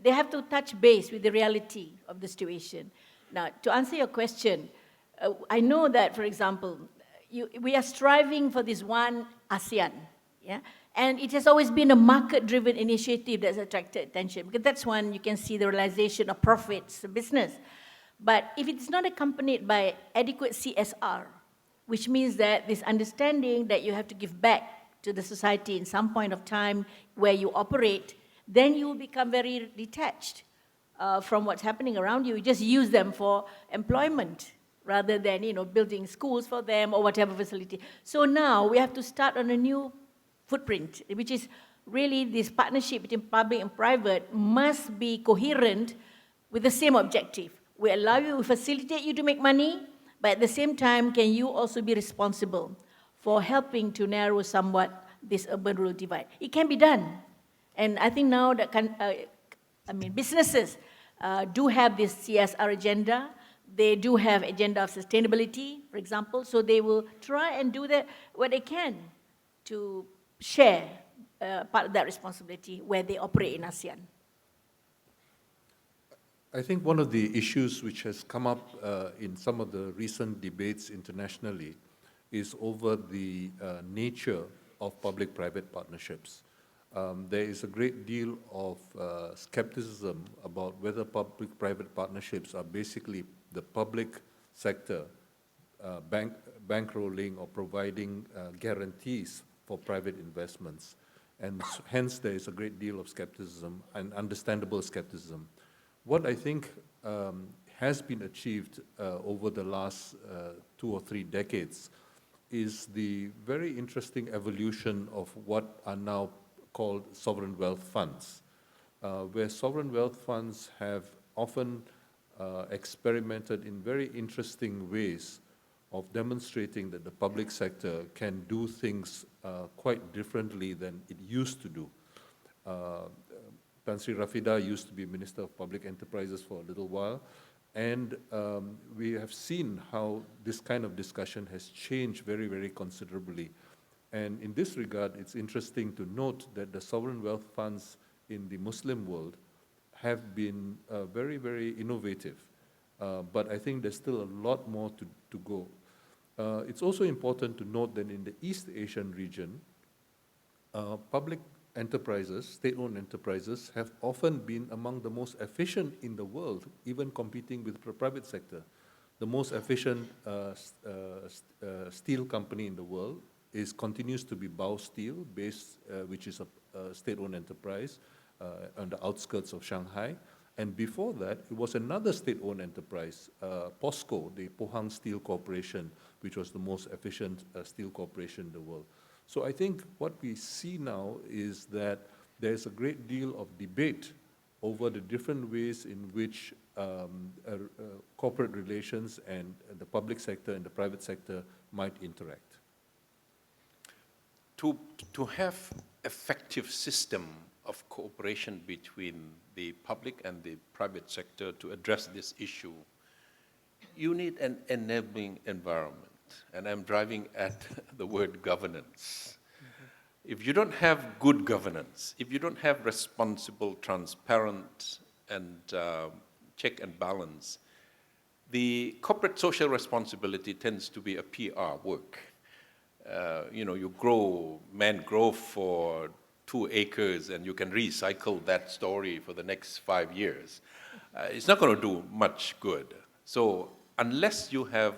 They have to touch base with the reality of the situation. Now, to answer your question, I know that, for example, we are striving for this one ASEAN, yeah? And it has always been a market-driven initiative that's attracted attention, because that's when you can see the realization of profits, business. But if it's not accompanied by adequate CSR, which means that this understanding that you have to give back to the society in some point of time where you operate, then you will become very detached from what's happening around you. You just use them for employment rather than building schools for them or whatever facility. So now we have to start on a new footprint, which is really this partnership between public and private must be coherent with the same objective. We allow you, we facilitate you to make money, but at the same time, can you also be responsible for helping to narrow somewhat this urban-rural divide? It can be done. And I think now that businesses do have this CSR agenda. They do have agenda of sustainability, for example, so they will try and do that what they can to share part of that responsibility where they operate in ASEAN. I think one of the issues which has come up in some of the recent debates internationally is over the nature of public-private partnerships. There is a great deal of skepticism about whether public-private partnerships are basically the public sector bankrolling or providing guarantees for private investments. And hence there is a great deal of skepticism and understandable skepticism. What I think has been achieved over the last 2 or 3 decades is the very interesting evolution of what are now called sovereign wealth funds, where sovereign wealth funds have often experimented in very interesting ways of demonstrating that the public sector can do things quite differently than it used to do. Sri Rafidah used to be Minister of Public Enterprises for a little while, and we have seen how this kind of discussion has changed very, very considerably. And in this regard, it's interesting to note that the sovereign wealth funds in the Muslim world have been very, very innovative. But I think there's still a lot more to go. It's also important to note that in the East Asian region, public enterprises, state-owned enterprises, have often been among the most efficient in the world, even competing with the private sector. The most efficient steel company in the world continues to be Bao Steel, which is a state-owned enterprise on the outskirts of Shanghai. And before that, it was another state-owned enterprise, POSCO, the Pohang Steel Corporation, which was the most efficient steel corporation in the world. So I think what we see now is that there's a great deal of debate over the different ways in which corporate relations and the public sector and the private sector might interact. To have effective system of cooperation between the public and the private sector to address this issue, you need an enabling environment. And I'm driving at the word governance. If you don't have good governance, if you don't have responsible, transparent, and check and balance, the corporate social responsibility tends to be a PR work. You grow mangrove for 2 acres and you can recycle that story for the next 5 years. It's not going to do much good. So unless you have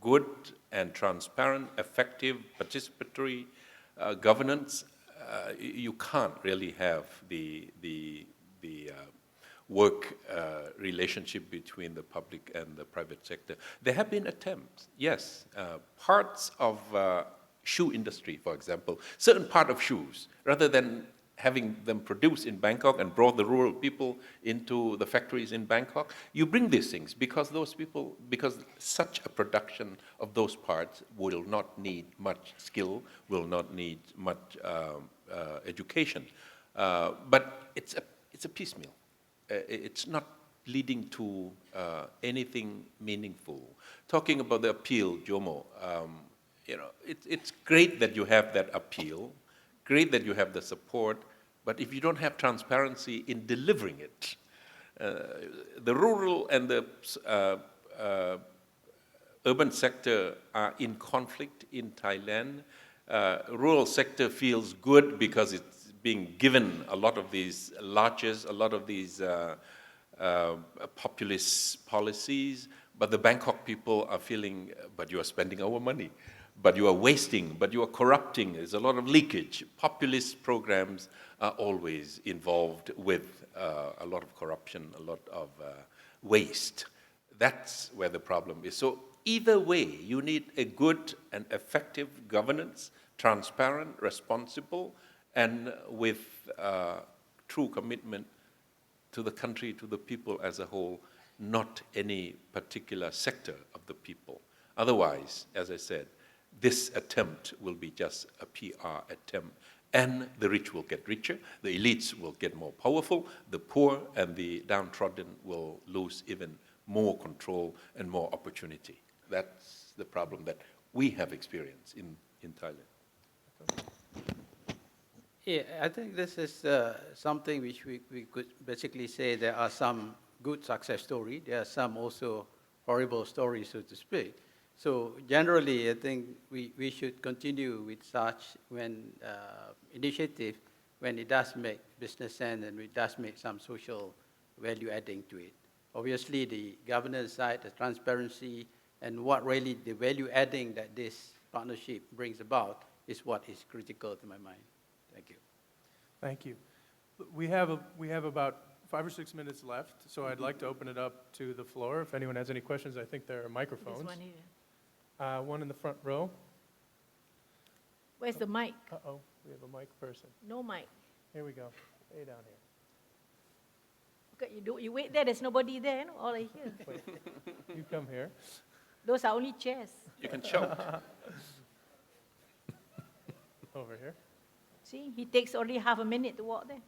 good and transparent, effective, participatory governance, you can't really have the work relationship between the public and the private sector. There have been attempts, yes. Parts of shoe industry, for example, certain part of shoes, rather than having them produced in Bangkok and brought the rural people into the factories in Bangkok, you bring these things because because such a production of those parts will not need much skill, will not need much education. But it's a piecemeal. It's not leading to anything meaningful. Talking about the appeal, Jomo, it's great that you have that appeal, great that you have the support, but if you don't have transparency in delivering it, the rural and the urban sector are in conflict in Thailand. Rural sector feels good because it's being given a lot of these largesse, a lot of these populist policies, but the Bangkok people are feeling, but you are spending our money. But you are wasting, but you are corrupting. There's a lot of leakage. Populist programs are always involved with a lot of corruption, a lot of waste. That's where the problem is. So either way, you need a good and effective governance, transparent, responsible, and with true commitment to the country, to the people as a whole, not any particular sector of the people. Otherwise, as I said, this attempt will be just a PR attempt, and the rich will get richer, the elites will get more powerful, the poor and the downtrodden will lose even more control and more opportunity. That's the problem that we have experienced in Thailand. Yeah, I think this is something which we could basically say there are some good success stories, there are some also horrible stories, so to speak. So generally, I think we should continue with such initiative when it does make business sense and it does make some social value adding to it. Obviously, the governance side, the transparency, and what really the value adding that this partnership brings about is what is critical to my mind. Thank you. Thank you. We have about 5 or 6 minutes left, so I'd like to open it up to the floor. If anyone has any questions, I think there are microphones. There's one here. One in the front row. Where's the mic? Uh-oh, we have a mic person. No mic. Here we go. Way down here. Okay, you wait there, there's nobody there, you know, all I hear. You come here. Those are only chairs. You can shout. Over here. See, he takes only half a minute to walk there.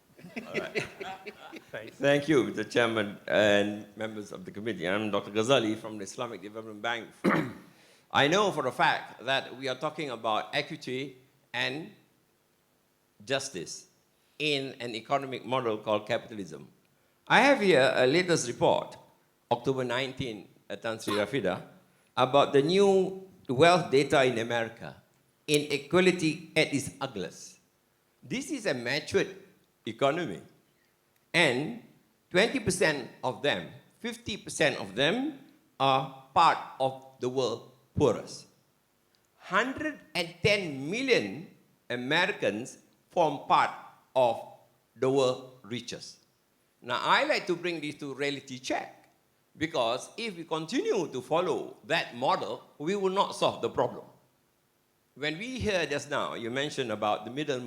Thanks. Thank you, the chairman and members of the committee. I'm Dr. Ghazali from the Islamic Development Bank. I know for a fact that we are talking about equity and justice in an economic model called capitalism. I have here a latest report, October 19, at Sri Rafidah, about the new wealth data in America, inequality at its ugliest. This is a matured economy, and 20% of them, 50% of them are part of the world poorest. 110 million Americans form part of the world richest. Now, I like to bring this to reality check, because if we continue to follow that model, we will not solve the problem. When we hear just now, you mentioned about the middle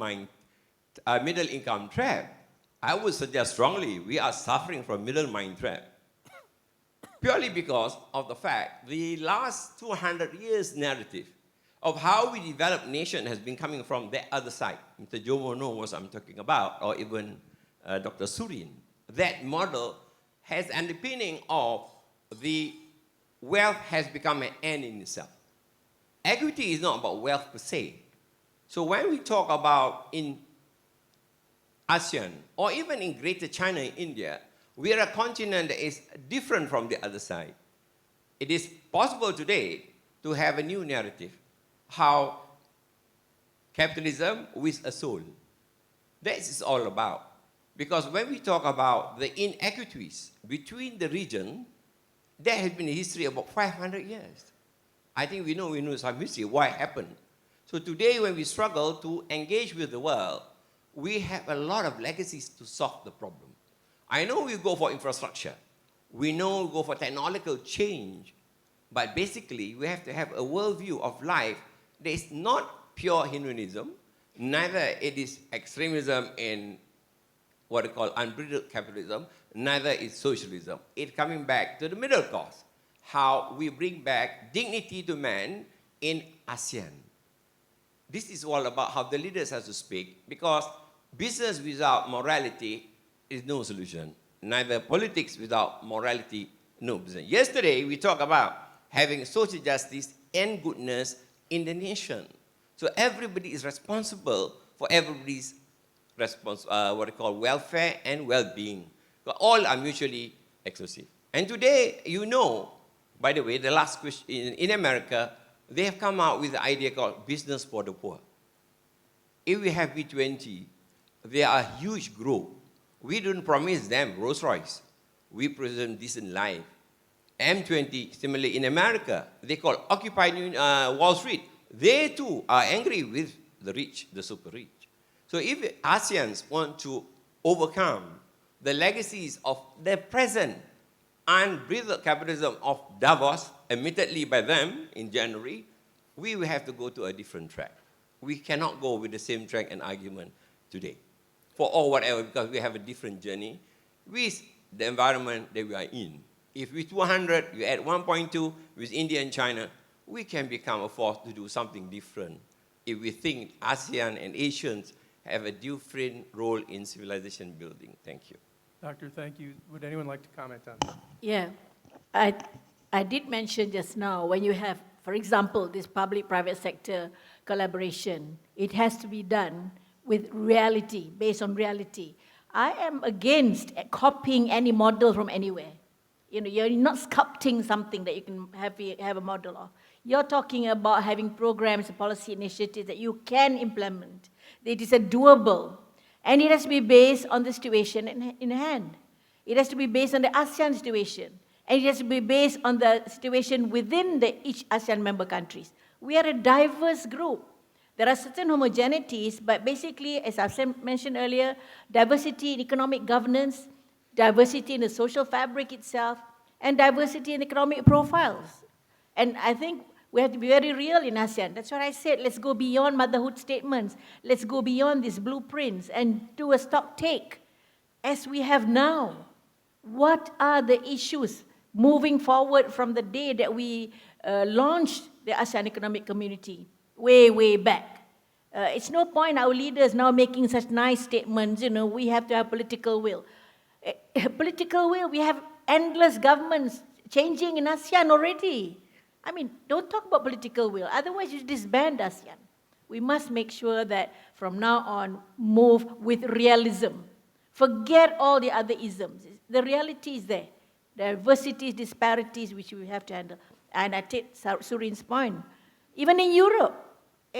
income trap, I would suggest strongly we are suffering from middle mind trap. Purely because of the fact the last 200 years narrative of how we develop nation has been coming from the other side. Mr. Jomo knows what I'm talking about, or even Dr. Surin. That model has an underpinning of the wealth has become an end in itself. Equity is not about wealth per se. So when we talk about in ASEAN, or even in Greater China and India, we are a continent that is different from the other side. It is possible today to have a new narrative, how capitalism with a soul. That is all about. Because when we talk about the inequities between the region, there has been a history of about 500 years. I think we know some history, why it happened. So today when we struggle to engage with the world, we have a lot of legacies to solve the problem. I know we go for infrastructure. We know we go for technological change. But basically, we have to have a worldview of life that is not pure hedonism, neither it is extremism in what we call unbridled capitalism, neither is socialism. It's coming back to the middle course, how we bring back dignity to man in ASEAN. This is all about how the leaders have to speak, because business without morality is no solution. Neither politics without morality, no business. Yesterday, we talked about having social justice and goodness in the nation. So everybody is responsible for everybody's what we call welfare and well-being. All are mutually exclusive. And today, you know, by the way, the last question, in America, they have come out with the idea called business for the poor. If we have B20, they are a huge group. We don't promise them Rolls Royce. We promise them decent life. M20, similarly in America, they call Occupy Wall Street. They too are angry with the rich, the super rich. So if ASEANs want to overcome the legacies of the present unbridled capitalism of Davos, admittedly by them in January, we will have to go to a different track. We cannot go with the same track and argument today, for or whatever, because we have a different journey with the environment that we are in. If with 200, you add 1.2 with India and China, we can become a force to do something different if we think ASEAN and Asians have a different role in civilization building. Thank you. Doctor, thank you. Would anyone like to comment on that? Yeah, I did mention just now, when you have, for example, this public-private sector collaboration, it has to be done with reality, based on reality. I am against copying any model from anywhere. You know, you're not sculpting something that you can have a model of. You're talking about having programs and policy initiatives that you can implement. It is a doable. And it has to be based on the situation in hand. It has to be based on the ASEAN situation. And it has to be based on the situation within each ASEAN member countries. We are a diverse group. There are certain homogeneities, but basically, as I've mentioned earlier, diversity in economic governance, diversity in the social fabric itself, and diversity in economic profiles. And I think we have to be very real in ASEAN. That's what I said. Let's go beyond motherhood statements. Let's go beyond these blueprints and do a stock take, as we have now. What are the issues moving forward from the day that we launched the ASEAN Economic Community way back? It's no point our leaders now making such nice statements, we have to have political will. Political will, we have endless governments changing in ASEAN already. I mean, don't talk about political will, otherwise you disband ASEAN. We must make sure that from now on, move with realism. Forget all the other isms. The reality is there. Diversities, disparities, which we have to handle. And I take Surin's point. Even in Europe,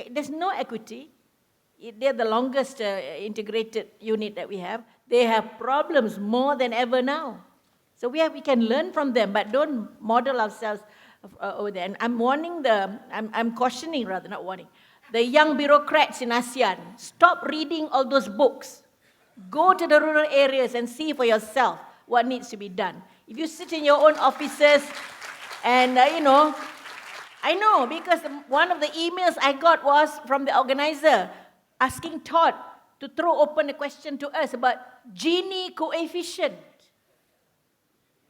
there's no equity. They're the longest integrated unit that we have. They have problems more than ever now. So we can learn from them, but don't model ourselves over there. And I'm cautioning rather, not warning, the young bureaucrats in ASEAN, stop reading all those books. Go to the rural areas and see for yourself what needs to be done. If you sit in your own offices and, I know because one of the emails I got was from the organizer asking Todd to throw open a question to us about Gini coefficient.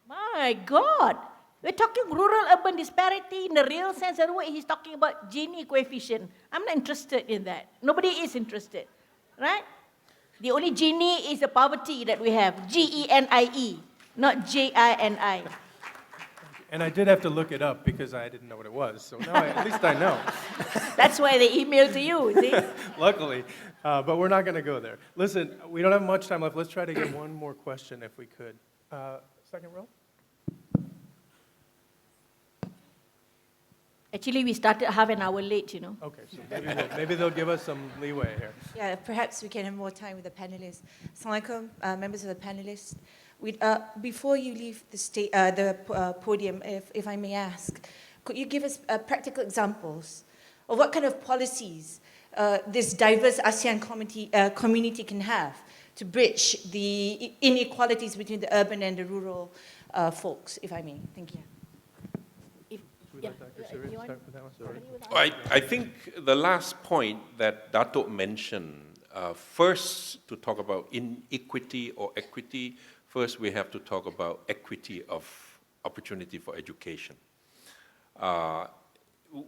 My God. We're talking rural-urban disparity in the real sense of the word. He's talking about Gini coefficient. I'm not interested in that. Nobody is interested, right? The only Gini is the poverty that we have, G-E-N-I-E, not J-I-N-I. And I did have to look it up because I didn't know what it was, so now at least I know. That's why they emailed to you, see? Luckily, but we're not going to go there. Listen, we don't have much time left. Let's try to get one more question if we could. Second row? Actually, we started half an hour late, Okay, so maybe they'll give us some leeway here. Yeah, perhaps we can have more time with the panelists. Assalamualaikum, members of the panelists. Before you leave the podium, if I may ask, could you give us practical examples of what kind of policies this diverse ASEAN community can have to bridge the inequalities between the urban and the rural folks, if I may? Thank you. Dr. Seri, start with that one? Sorry. I think the last point that Dato mentioned, first to talk about inequity or equity, first we have to talk about equity of opportunity for education.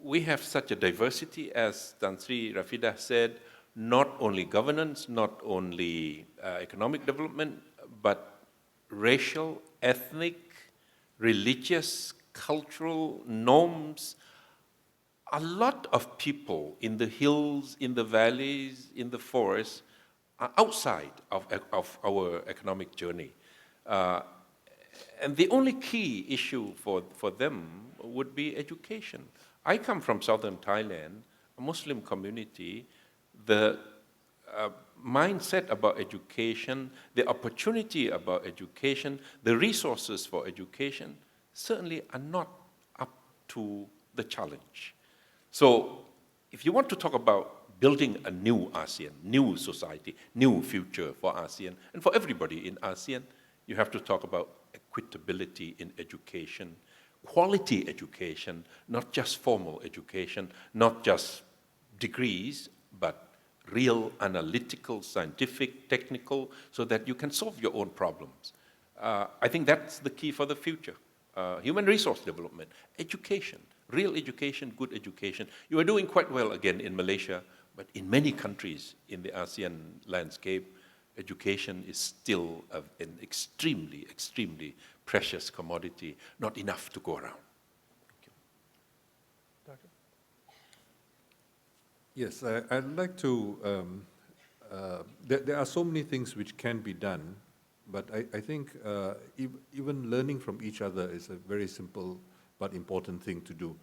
We have such a diversity, as Sri Rafidah said, not only governance, not only economic development, but racial, ethnic, religious, cultural norms. A lot of people in the hills, in the valleys, in the forests are outside of our economic journey. And the only key issue for them would be education. I come from southern Thailand, a Muslim community. The mindset about education, the opportunity about education, the resources for education certainly are not up to the challenge. So if you want to talk about building a new ASEAN, new society, new future for ASEAN, and for everybody in ASEAN, you have to talk about equitability in education, quality education, not just formal education, not just degrees, but real analytical, scientific, technical, so that you can solve your own problems. I think that's the key for the future. Human resource development, education, real education, good education. You are doing quite well again in Malaysia, but in many countries in the ASEAN landscape, education is still an extremely, extremely precious commodity, not enough to go around. Thank you. Doctor? Yes, I'd like to, there are so many things which can be done, but I think even learning from each other is a very simple but important thing to do.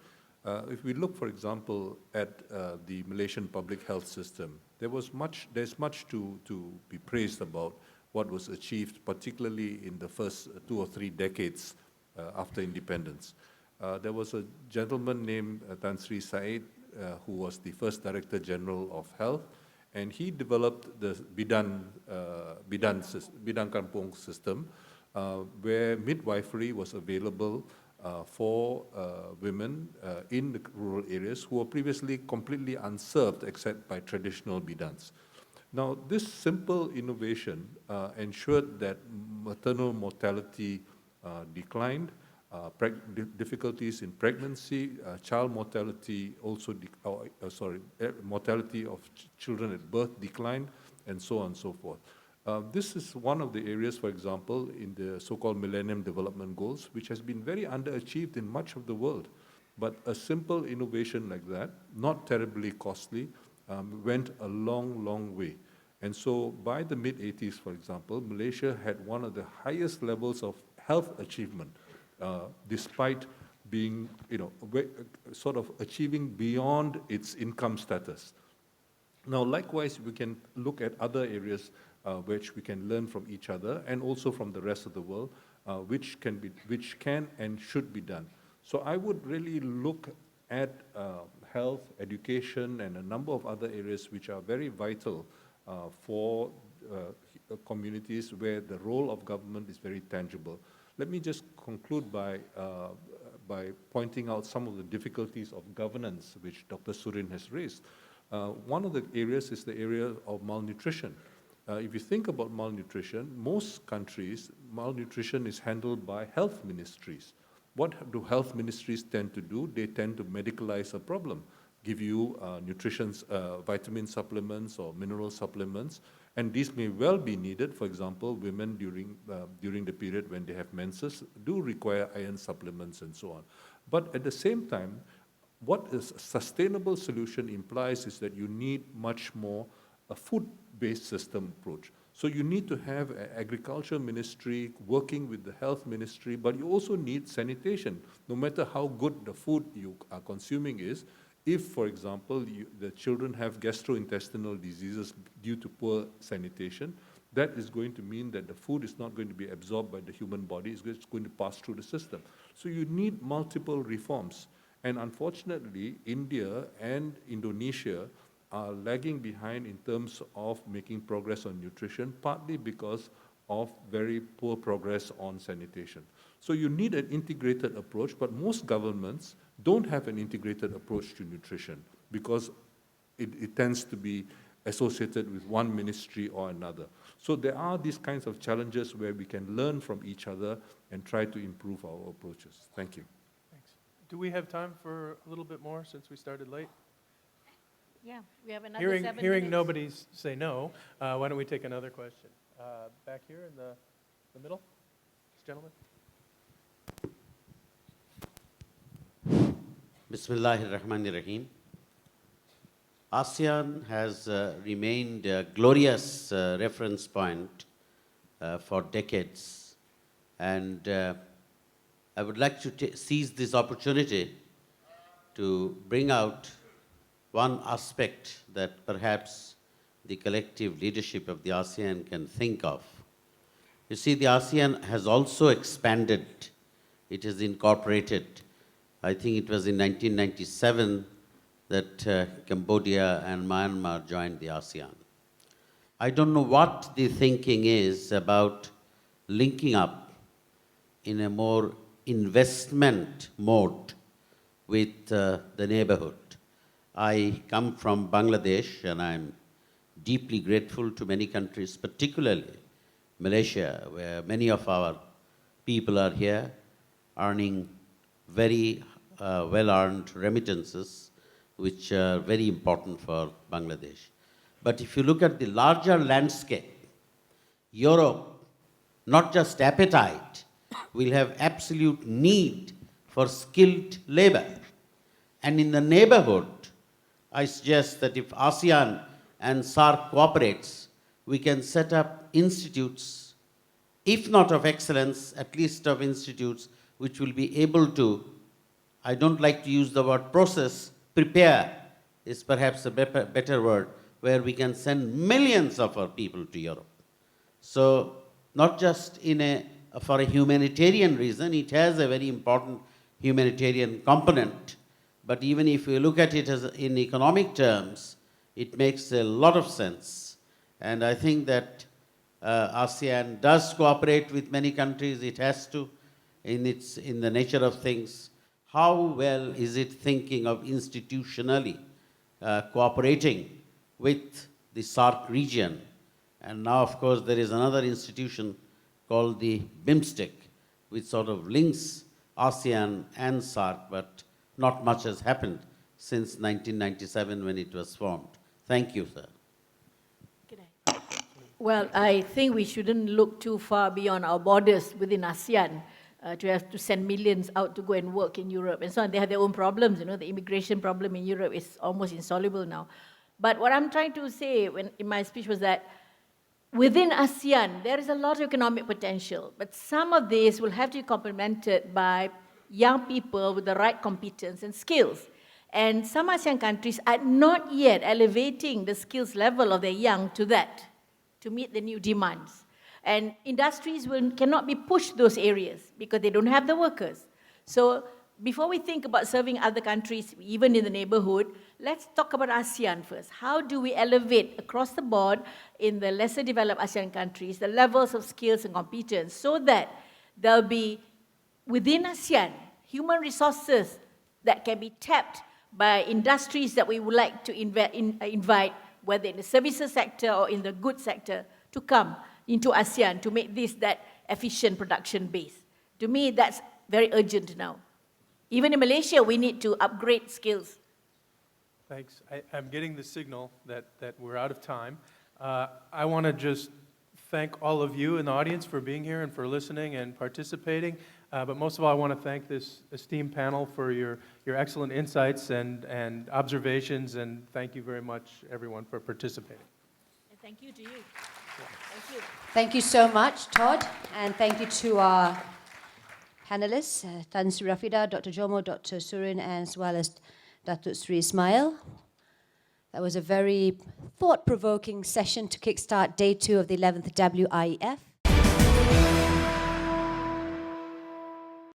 If we look, for example, at the Malaysian public health system, there's much to be praised about what was achieved, particularly in the first 2 or 3 decades after independence. There was a gentleman named Tan Sri Said, who was the first Director General of Health, and he developed the Bidan Kampung system, where midwifery was available for women in the rural areas who were previously completely unserved except by traditional bidans. Now, this simple innovation ensured that maternal mortality declined, difficulties in pregnancy, child mortality also, mortality of children at birth declined, and so on and so forth. This is one of the areas, for example, in the so-called Millennium Development Goals, which has been very underachieved in much of the world. But a simple innovation like that, not terribly costly, went a long, long way. And so by the mid-80s, for example, Malaysia had one of the highest levels of health achievement, despite being, sort of achieving beyond its income status. Now, likewise, we can look at other areas which we can learn from each other and also from the rest of the world, which can and should be done. So I would really look at health, education, and a number of other areas which are very vital for communities where the role of government is very tangible. Let me just conclude by pointing out some of the difficulties of governance which Dr. Surin has raised. One of the areas is the area of malnutrition. If you think about malnutrition, most countries, malnutrition is handled by health ministries. What do health ministries tend to do? They tend to medicalize a problem, give you vitamin supplements or mineral supplements, and these may well be needed. For example, women during the period when they have menses do require iron supplements and so on. But at the same time, what a sustainable solution implies is that you need much more a food-based system approach. So you need to have an agriculture ministry working with the health ministry, but you also need sanitation. No matter how good the food you are consuming is, if, for example, the children have gastrointestinal diseases due to poor sanitation, that is going to mean that the food is not going to be absorbed by the human body, it's going to pass through the system. So you need multiple reforms. And unfortunately, India and Indonesia are lagging behind in terms of making progress on nutrition, partly because of very poor progress on sanitation. So you need an integrated approach, but most governments don't have an integrated approach to nutrition because it tends to be associated with one ministry or another. So there are these kinds of challenges where we can learn from each other and try to improve our approaches. Thank you. Thanks. Do we have time for a little bit more since we started late? Yeah, we have another Hearing 7 minutes. nobody say no, why don't we take another question? Back here in the middle, this gentleman. Bismillahirrahmanirrahim. ASEAN has remained a glorious reference point for decades, and I would like to seize this opportunity to bring out one aspect that perhaps the collective leadership of the ASEAN can think of. You see, the ASEAN has also expanded. It has incorporated. I think it was in 1997 that Cambodia and Myanmar joined the ASEAN. I don't know what the thinking is about linking up in a more investment mode with the neighborhood. I come from Bangladesh, and I'm deeply grateful to many countries, particularly Malaysia, where many of our people are here earning very well-earned remittances, which are very important for Bangladesh. But if you look at the larger landscape, Europe, not just appetite, will have absolute need for skilled labor. And in the neighborhood, I suggest that if ASEAN and SAARC cooperates, we can set up institutes, if not of excellence, at least of institutes which will be able to, I don't like to use the word process, prepare is perhaps a better word, where we can send millions of our people to Europe. So not just for a humanitarian reason, it has a very important humanitarian component, but even if we look at it as in economic terms, it makes a lot of sense. And I think that ASEAN does cooperate with many countries. It has to, in the nature of things. How well is it thinking of institutionally cooperating with the SARC region. And now, of course, there is another institution called the BIMSTEC, which sort of links ASEAN and SARC, but not much has happened since 1997 when it was formed. Thank you, sir. Well, I think we shouldn't look too far beyond our borders within ASEAN to have to send millions out to go and work in Europe and so on. They have their own problems, you know, the immigration problem in Europe is almost insoluble now. But what I'm trying to say in my speech was that within ASEAN, there is a lot of economic potential, but some of this will have to be complemented by young people with the right competence and skills. And some ASEAN countries are not yet elevating the skills level of their young to that, to meet the new demands. And industries cannot be pushed those areas because they don't have the workers. So before we think about serving other countries, even in the neighborhood, let's talk about ASEAN first. How do we elevate across the board in the lesser developed ASEAN countries the levels of skills and competence so that there'll be, within ASEAN, human resources that can be tapped by industries that we would like to invite, whether in the services sector or in the goods sector, to come into ASEAN to make this that efficient production base. To me, that's very urgent now. Even in Malaysia, we need to upgrade skills. Thanks. I'm getting the signal that we're out of time. I want to just thank all of you in the audience for being here and for listening and participating. But most of all, I want to thank this esteemed panel for your excellent insights and observations, and thank you very much, everyone, for participating. And thank you to you. Thank you. Thank you so much, Todd, and thank you to our panelists, Tan Sri Rafidah, Dr. Jomo, Dr. Surin, as well as Dato Sri Ismail. That was a very thought-provoking session to kickstart day 2 of the 11th WIEF.